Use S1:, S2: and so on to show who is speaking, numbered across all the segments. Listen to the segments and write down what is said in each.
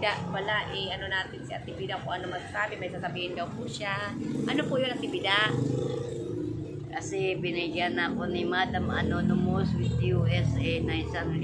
S1: Bida pala, ano natin si Ate Bida kung ano masasabi, may sasabihin daw po siya. Ano po yun, Ate Bida?
S2: Kasi binigyan ako ni Madam Anonymous with USA na 1,000.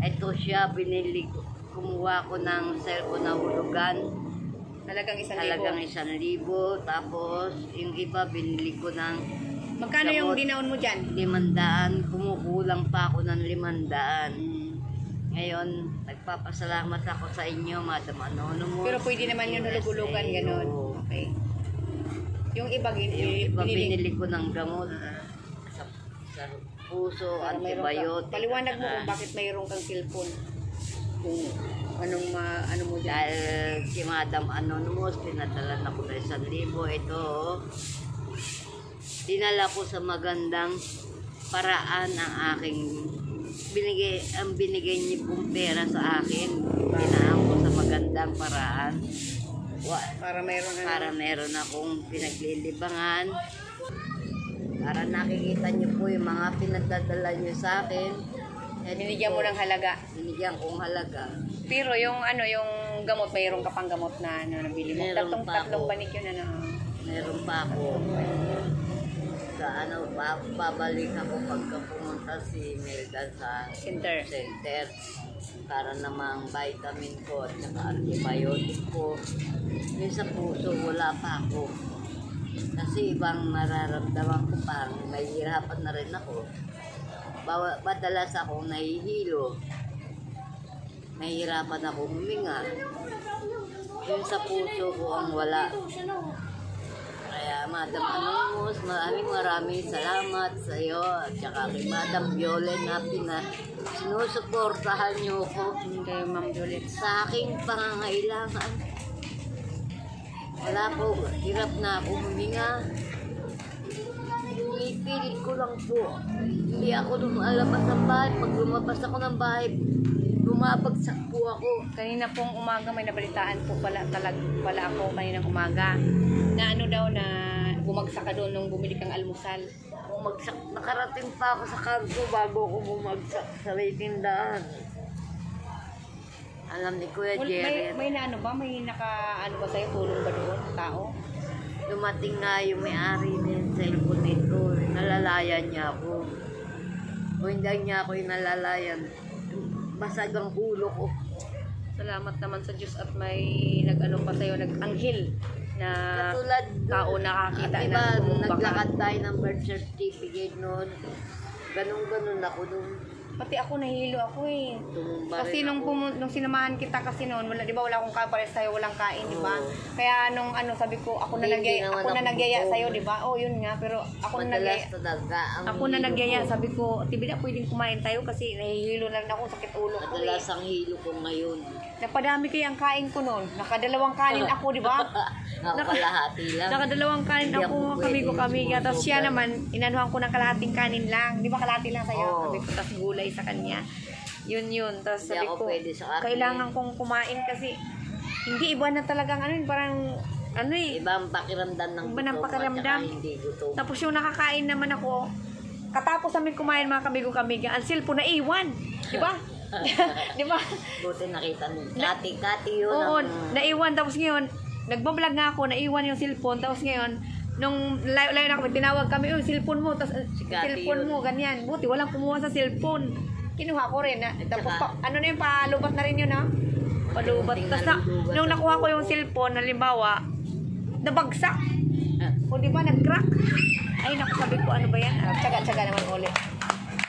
S2: Ito siya, kumuha ko ng cellphone na hulugan.
S1: Talagang 1,000.
S2: Talagang 1,000. Tapos, yung iba, binili ko ng
S1: magkano yung dinaon mo dyan?
S2: 500. Kumukulang pa ako ng 500. Ngayon, nagpapasalamat ako sa inyo, Madam Anonymous.
S1: Pero pwede naman yung hulug-hulugan, gano'n. Okay. Yung iba,
S2: binili ko ng gamot sa puso, antibiotic.
S1: Paliwanag mo kung bakit mayroon kang cellphone. Kung ano mo dyan.
S2: Dahil si Madam Anonymous, pinadalan ako ng 1,000. Ito, dinala ko sa magandang paraan ang aking binigay niyo pong pera sa akin. Dinaan ko sa magandang paraan. Para meron akong pinaglilibangan. Para nakikita niyo po yung mga pinagdadala niyo sa akin.
S1: Binigyan mo ng halaga.
S2: Binigyan kong halaga.
S1: Pero yung yung gamot, mayroon ka pang gamot na nabili mo. Tatlong banig yun
S2: Meron pa ako. Sa babalik ako pagka pumunta si Melda sa center para namang vitamin ko at saka antibiotic ko. Yung sa puso, wala pa ako. Kasi ibang mararamdaman ko pa, may hirapan na rin ako. Madalas akong nahihilo. Nahihirapan ako huminga. Yung sa puso ko ang wala. Kaya Madam Anonymous, maraming salamat sa iyo at saka kay Madam Violet na sinusuportahan niyo ko.
S1: Kay Ma'am Violet.
S2: Sa aking pangangailangan. Wala po, hirap na ako huminga. Pinipilit ko lang po. Hindi ako lumalabas ng bahay. Pag lumabas ako ng bahay, bumabagsak po ako.
S1: Kanina pong umaga may nabalitaan po pala ako kaninang umaga. Na ano daw na bumagsak ka doon nung bumili kang almusal.
S2: Bumagsak, nakarating pa ako sa kanto bago ako bumagsak sa may tindahan. Alam ni Kuya Jerry.
S1: May na ano ba? May ano ba sa'yo? Tulong ba doon? Tao?
S2: Dumating nga yung may-ari ng cellphone nito. Nalalayan niya ako. O hindi niya ako yung nalalayan. Basag ang ulo ko.
S1: Salamat naman sa Diyos at may nag-ano pa sa'yo, nag-anghel na
S2: katulad
S1: tao nakakita
S2: diba,
S1: na tumumba ka.
S2: Naglakad tayo ng birth certificate noon. Ganun ako noon.
S1: Pati ako nahilo ako eh.
S2: Tumumba
S1: kasi nung sinamahan kita kasi noon, wala, di ba wala akong kapares sa'yo, walang kain, di ba? Kaya nung sabi ko, ako na nagyaya sa'yo, di ba? Oh, yun nga, pero ako na nagyaya, sabi ko, Tibida, pwedeng kumain tayo kasi nahihilo na rin ako, sakit ulo ko.
S2: Madalas ang hilo ko ngayon.
S1: Napadami kaya ang kain ko noon. Nakadalawang kanin ako, di ba?
S2: Nakalahati lang.
S1: Nakadalawang kanin ako, kami. Tapos siya naman, inanuhan ko ng kalahating kanin lang. Di ba kalahati lang sa'yo?
S2: Oh.
S1: Sabi ko, tapos gulay sa kanya. Yun. Tapos sabi ko, kailangan kong kumain kasi hindi iba na talagang parang
S2: ibang pakiramdam ng
S1: pakiramdam. Tapos yung nakakain naman ako, katapos namin kumain mga kamigo-kamiga, ang cellphone na iwan. Di ba? Di ba?
S2: Buti nakita mo. Kati yun.
S1: Oo, naiwan. Tapos ngayon, nagbablog nga ako, naiwan yung cellphone. Tapos ngayon, nung layo na kami, tinawag kami, cellphone mo. Tapos cellphone mo, ganyan. Buti, walang kumuha sa cellphone. Kinuha ko rin. Tapos, ano na yun, palubat na rin yun, ha? Palubat. Tapos, nung nakuha ko yung cellphone, halimbawa, nabagsak. O, di ba, nag-crack. Ay, naku, sabi ko, ano ba yan? Tsaga-tsaga naman ulit.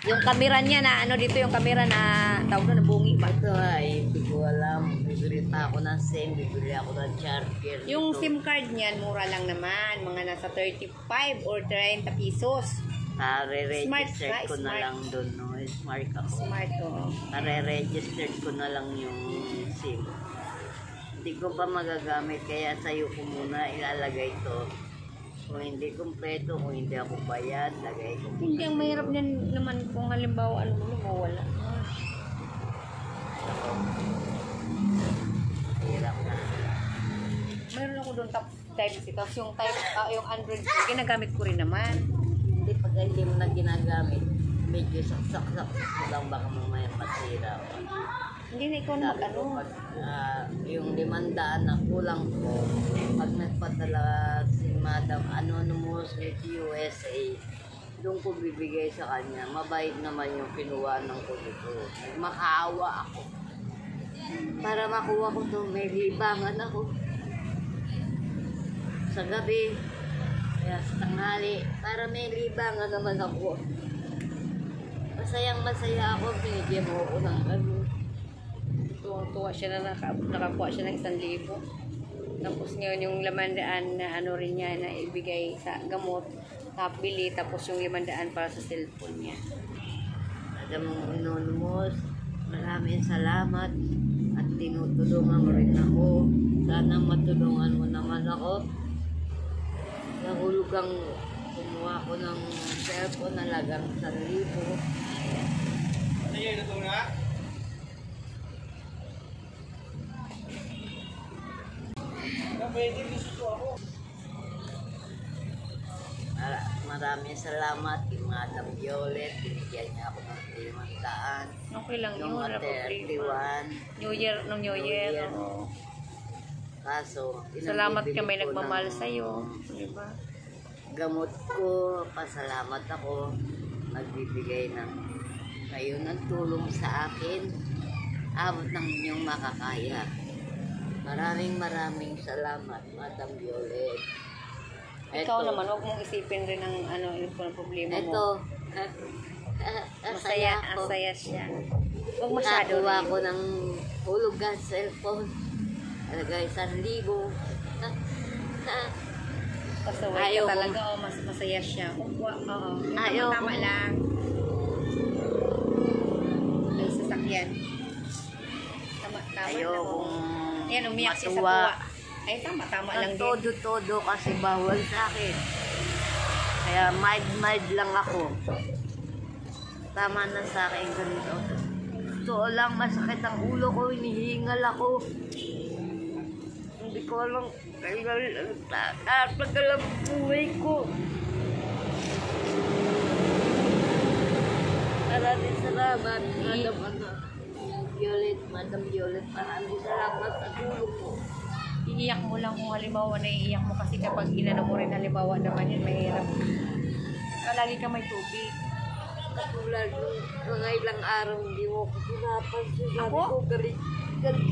S1: Yung camera niya na, dito yung camera na, tawag na, nabungi ba?
S2: Ito ay, hindi ko alam. Bibili pa ako ng SIM, bibili ako ng charger.
S1: Yung SIM card niyan, mura lang naman. Mga nasa 35 or 30 pesos.
S2: Re-register ko na lang doon, no? Smart ako.
S1: Smart, oo.
S2: Re-register ko na lang yung SIM. Hindi ko pa magagamit, kaya sa'yo ko muna ilalagay ito. Kung hindi kumpleto, kung hindi ako bayad, lagay ko.
S1: Hindi, ang mahirap din naman kung halimbawa mawala.
S2: Hirap na.
S1: Mayroon ako doon type C. Tapos yung yung Android, ginagamit ko rin naman.
S2: Hindi, pag hindi mo na ginagamit, medyo saksak-sak lang baka mamaya masira.
S1: Hindi na ikaw na
S2: Sabi ko,
S1: mag-ano.
S2: pag, yung 500 na kulang ko, pag nagpadala si Madam Anonymous with USA, doon ko bibigay sa kanya. Mabait naman yung kinuha ng ko dito. Makaawa ako. Para makuha ko to, may libangan ako. Sa gabi, kaya sa tanghali, para may libangan naman ako. Masayang masaya ako, binigyan mo ako ng ano.
S1: Tuwang-tuwa siya na nakakuha siya ng 1,000. Tapos ngayon yung 500 na ano rin niya na ibigay sa gamot, napili, tapos yung 500 para sa cellphone niya.
S2: Madam Anonymous, maraming salamat at tinutulungan mo rin ako. Sana matulungan mo naman ako. Nahulugang kumuha ko ng cellphone na lagang 1,000.
S3: Ayun, ito na. Pwede gusto ako.
S2: Maraming salamat kay Madam Violet. Binigyan niya ako ng 500.
S1: Okay lang yun,
S2: Yung
S1: wala problema.
S2: 31.
S1: New Year, nung New Year.
S2: Year.
S1: Oo.
S2: Kaso,
S1: Salamat ka, may
S2: pinabibili ko
S1: nagmamahal
S2: ng
S1: sa'yo. Diba?
S2: Gamot ko, pasalamat ako. Nagbibigay ng kayo ng tulong sa akin. Abot ng inyong makakaya. Maraming salamat, Madam Violet.
S1: Ikaw naman, huwag mong isipin rin ang ano, yung problema mo.
S2: Ito,
S1: Masaya,
S2: ako.
S1: masaya siya. Huwag masyado
S2: Nakakuha
S1: rin.
S2: ko ng hulugan cellphone. Alagay 1,000.
S1: Pasaway
S2: Ayaw
S1: ka
S2: ko.
S1: talaga, o mas masaya siya. Oo, yung
S2: Ayaw
S1: tama
S2: ko.
S1: lang. Ay, sasakyan. Tama
S2: Ayaw
S1: lang.
S2: kong
S1: Yan, umiyak siya sa
S2: matuwa.
S1: tuwa. Ay, tama lang
S2: Ang
S1: din.
S2: todo-todo kasi bawal sa akin. Kaya mild lang ako. Tama na sa akin ganito. Totoo lang, masakit ang ulo ko, hinihingal ako. Hindi ko alam kailan tatagal ang buhay ko. Maraming salamat, Madam Violet. Maraming salamat sa tulong mo.
S1: Iiyak mo lang kung halimbawa naiiyak mo kasi kapag inano mo rin halimbawa naman yun mahirap. Lagi ka may tubig.
S2: Katulad nung mga ilang araw hindi mo ako pinapansin. Sabi
S1: Ako?
S2: ko, galit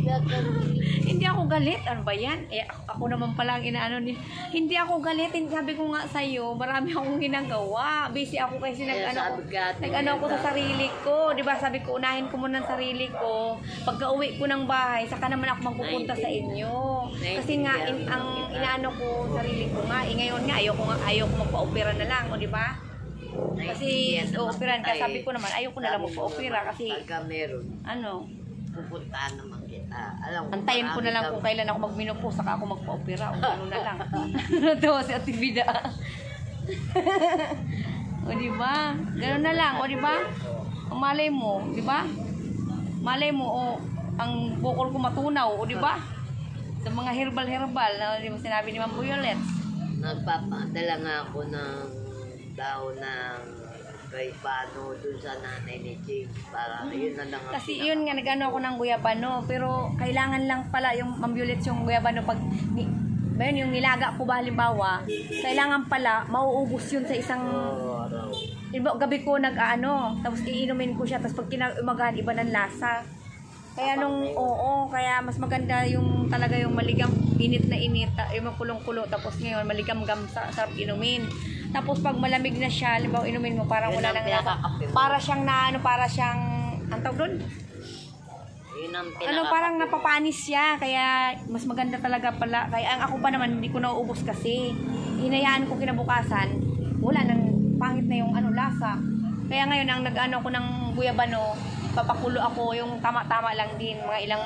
S2: na karoon.
S1: Hindi ako galit. Ano ba yan? Eh, ako naman pala ang inaano ni. Hindi ako galit. Sabi ko nga sa'yo, marami akong ginagawa. Busy ako kasi
S2: Kaya sabi ka,
S1: nag-ano ako sa sarili ko. Di ba? Sabi ko, unahin ko muna ang sarili ko. Pagka uwi ko ng bahay, saka naman ako magpupunta sa inyo. Kasi nga, ang inaano ko, sarili ko nga. Ngayon nga, ayoko magpa-opera na lang. O, di ba? Kasi, operan ka. Sabi ko naman, ayoko na lang magpa-opera. Kasi,
S2: pagka meron,
S1: ano,
S2: pupuntahan naman kita. Alam ko,
S1: antayin ko na lang kung kailan ako magminopause, saka ako magpa-opera. O gano'n na lang. Tawa si Ate Bida. O diba? Gano'n na lang. O diba? Ang malay mo. Diba? Malay mo, o ang bukol ko matunaw. O diba? Sa mga herbal-herbal na diba, sinabi ni Ma'am Violet.
S2: Nagpapadala nga ako ng daw ng guyabano dun sa nanay ni James para yun na lang ang
S1: Kasi yun nga, nag-ano ako ng guyabano. Pero kailangan lang pala yung Ma'am Violet yung guyabano pag ba yun, yung nilaga ko ba halimbawa, kailangan pala mauubos yun sa isang
S2: araw.
S1: iba, gabi ko nag-ano, tapos iinumin ko siya, tapos pag kinaumagaan, iba ng lasa. Kaya kaya mas maganda yung talaga yung maligam, init na init, yung kulong-kulo, tapos ngayon maligam-gam, sarap inumin. Tapos pag malamig na siya, halimbawa inumin mo, parang
S2: Yun
S1: wala
S2: ang
S1: nang
S2: pinakakape mo.
S1: para siyang na, para siyang, ang tawag doon?
S2: Yun ang
S1: Parang napapanis siya, kaya mas maganda talaga pala. Kaya ang ako pa naman, hindi ko nauubos kasi. Hinayaan ko kinabukasan, wala nang pangit na yung lasa. Kaya ngayon, ang nag-ano ko ng guyabano, papakulo ako yung tama-tama lang din. Mga ilang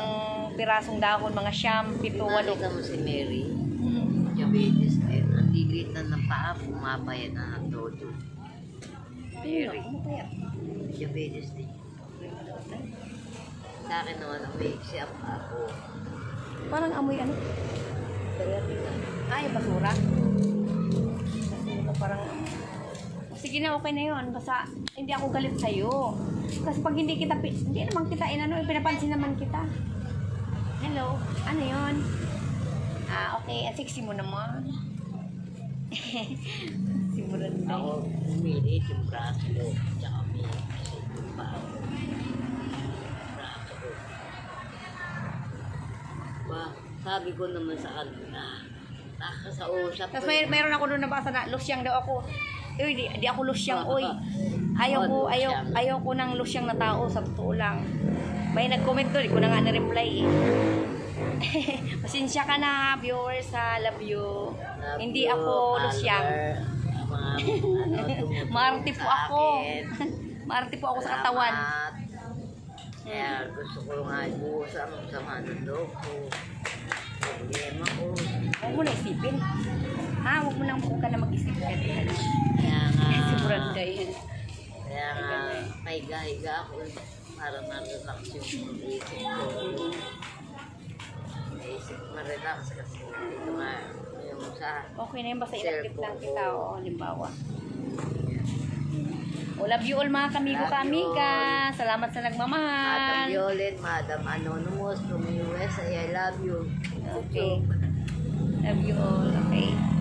S1: pirasong dahon, mga siyam, 7, 8.
S2: Nakita mo si Mary, diabetes din. Ang lilit na ng paa, pumapayat na ng todo. Mary, diabetes din. Sa akin naman, ang maiksi ang paa ko.
S1: Parang amoy Ay, basura. Basura, parang... Kasi sige na, okay na yun. Basta hindi ako galit sa'yo. Kasi pag hindi kita, hindi naman kita, pinapansin naman kita. Hello, ano yun? Okay, sexy mo naman. Simulan na.
S2: Ako, umilit yung braso ko. Tsaka may yung paa ko. Braso ko. Ba, sabi ko naman sa kanila, nakasausap
S1: Tapos mayroon ako doon nabasa na losyang daw ako. Uy, di ako losyang, oy. Ayaw ko ng losyang na tao, sa totoo lang. May nag-comment doon, di ko na nga na-reply eh. Pasensya ka na, viewers, ha. Love you. Hindi ako losyang. Maarte po ako. Maarte po ako sa katawan.
S2: Kaya gusto ko nga ibuhos ang sama ng loob ko. Problema ko.
S1: Huwag mo na isipin. Huwag ka na mag-isip.
S2: Kaya nga,
S1: Sigurado yan.
S2: kaya nga, pahiga-higa ako para ma-relax yung isip ko. Isip ma-relax kasi dito nga yung sa
S1: Okay na yun, basta ilapit lang kita, o halimbawa. Love you all mga kamigo-kamiga. Salamat sa nagmamahal.
S2: Madam Violet, Madam Anonymous from USA, I love you.
S1: Okay. Love you all. Okay.